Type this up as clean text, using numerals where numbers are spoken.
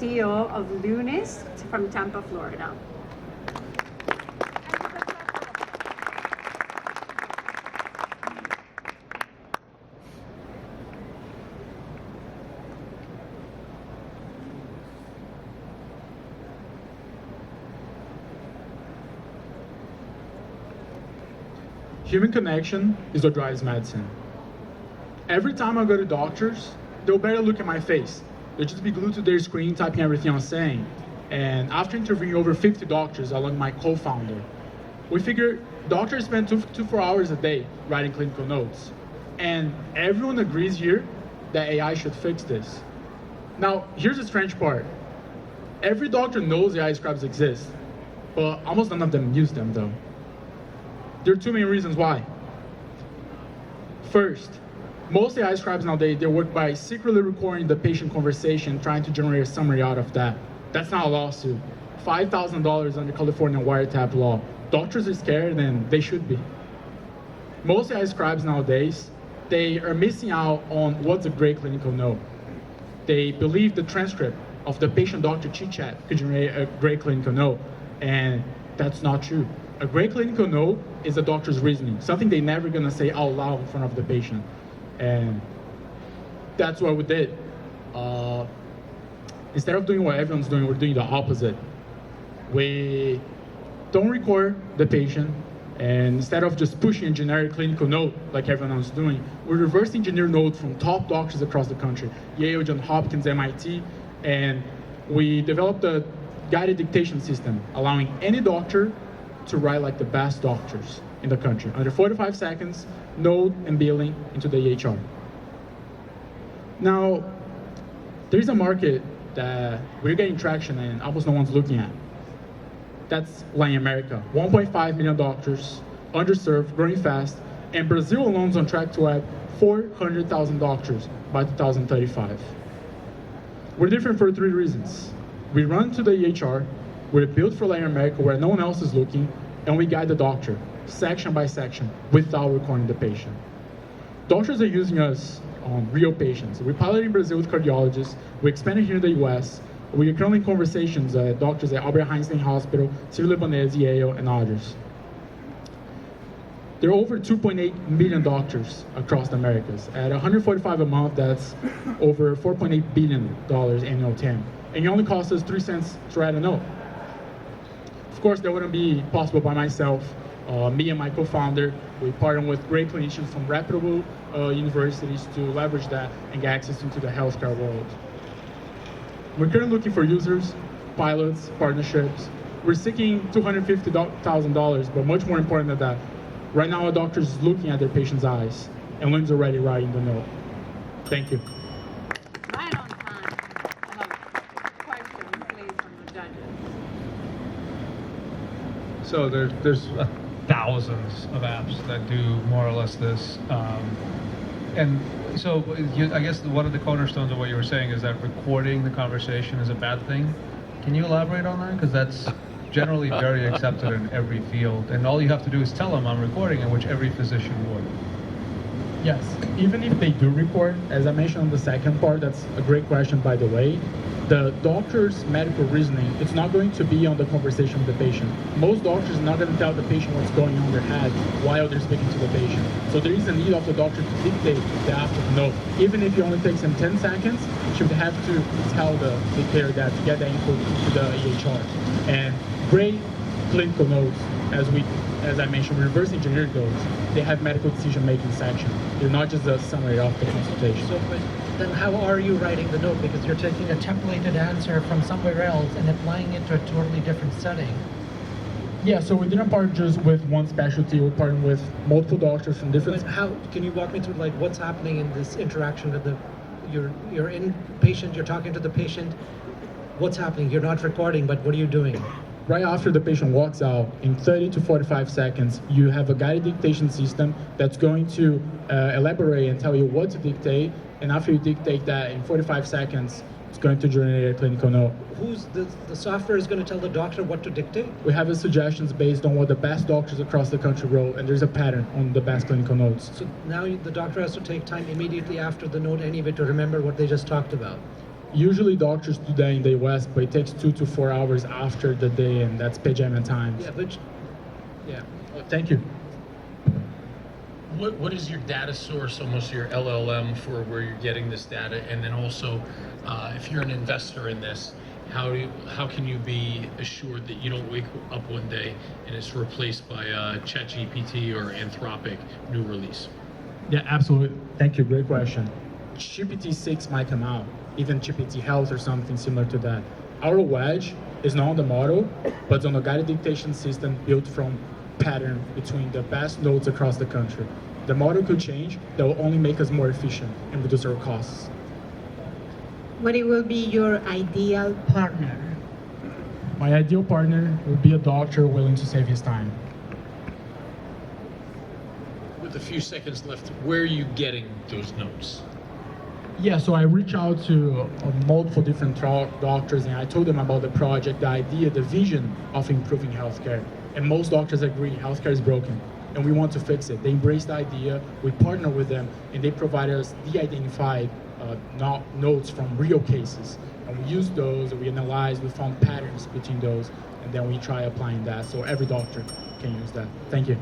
CEO of Lunis from Tampa, Florida. Human connection is what drives medicine. Every time I go to doctors, they'll barely look at my face. They'll just be glued to their screen, typing everything I'm saying. And after interviewing over 50 doctors, along with my co-founder, we figured doctors spend 2 to 4 hours a day writing clinical notes. And everyone agrees here that AI should fix this. Now, here's the strange part. Every doctor knows AI scribes exist, but almost none of them use them though. There are two main reasons why. First, most AI scribes nowadays, they work by secretly recording the patient conversation, trying to generate a summary out of that. That's not a lawsuit. $5,000 under California wiretap law. Doctors are scared and they should be. Most AI scribes nowadays, they are missing out on what's a great clinical note. They believe the transcript of the patient-doctor chit-chat could generate a great clinical note, and that's not true. A great clinical note is a doctor's reasoning, something they're never gonna say out loud in front of the patient. And that's what we did. Instead of doing what everyone's doing, we're doing the opposite. We don't record the patient, and instead of just pushing a generic clinical note like everyone else is doing, we reverse engineer notes from top doctors across the country, Yale, Johns Hopkins, MIT, and we developed a guided dictation system, allowing any doctor to write like the best doctors in the country. Under 45 seconds, note and billing into the EHR. Now, there's a market that we're getting traction and almost no one's looking at. That's Latin America. 1.5 million doctors, underserved, growing fast, and Brazil alone is on track to add 400,000 doctors by 2035. We're different for 3 reasons. We run to the EHR, we're built for Latin America where no one else is looking, and we guide the doctor, section by section, without recording the patient. Doctors are using us on real patients. We piloted in Brazil with cardiologists, we expanded here in the US, we are currently in conversations with doctors at Albert Einstein Hospital, Sírio-Libanês, Yale, and others. There are over 2.8 million doctors across the Americas. At 145 a month, that's over $4.8 billion annual TAM. And it only costs us 3 cents to write a note. Of course, that wouldn't be possible by myself. Me and my co-founder, we partner with great clinicians from reputable universities to leverage that and get access into the healthcare world. We're currently looking for users, pilots, partnerships. We're seeking $250,000, but much more important than that, right now a doctor is looking at their patient's eyes, and Lynn's already writing the note. Thank you. Right on time. I love it. Questions, please, from the judges. So there's thousands of apps that do more or less this. And so I guess one of the cornerstones of what you were saying is that recording the conversation is a bad thing. Can you elaborate on that? Because that's generally very accepted in every field. And all you have to do is tell them I'm recording it, which every physician would. Yes, even if they do record, as I mentioned on the second part, that's a great question by the way, the doctor's medical reasoning, it's not going to be on the conversation with the patient. Most doctors are not going to tell the patient what's going on in their head while they're speaking to the patient. So there is a need of the doctor to dictate the after note. Even if it only takes him 10 seconds, he should have to tell the dictator that to get the info to the EHR. And great clinical notes, as I mentioned, reverse engineered those. They have medical decision-making section. They're not just a summary of the consultation. So, but then how are you writing the note? Because you're taking a templated answer from somewhere else and applying it to a totally different setting. Yeah, so we didn't partner just with one specialty. We partnered with multiple doctors from different. But how can you walk me through like what's happening in this interaction with the you're in patient, you're talking to the patient. What's happening? You're not recording, but what are you doing? Right after the patient walks out, in 30 to 45 seconds, you have a guided dictation system that's going to elaborate and tell you what to dictate. And after you dictate that, in 45 seconds, it's going to generate a clinical note. Who's the software is going to tell the doctor what to dictate? We have suggestions based on what the best doctors across the country wrote, and there's a pattern on the best clinical notes. So now the doctor has to take time immediately after the note anyway to remember what they just talked about. Usually doctors do that in the US, but it takes 2 to 4 hours after the day, and that's pajama times. Yeah, but yeah. Thank you. What is your data source, almost your LLM, for where you're getting this data? And then also, if you're an investor in this, how can you be assured that you don't wake up one day and it's replaced by ChatGPT or Anthropic new release? Yeah, absolutely. Thank you. Great question. GPT-6 might come out, even GPT Health or something similar to that. Our wedge is not on the model, but it's on a guided dictation system built from pattern between the best nodes across the country. The model could change. That will only make us more efficient and reduce our costs. What it will be your ideal partner? My ideal partner would be a doctor willing to save his time. With a few seconds left, where are you getting those notes? Yeah, so I reached out to multiple different doctors and I told them about the project, the idea, the vision of improving healthcare. And most doctors agree healthcare is broken and we want to fix it. They embrace the idea, we partner with them, and they provide us de-identified notes from real cases. And we use those, we analyze, we found patterns between those, and then we try applying that so every doctor can use that. Thank you.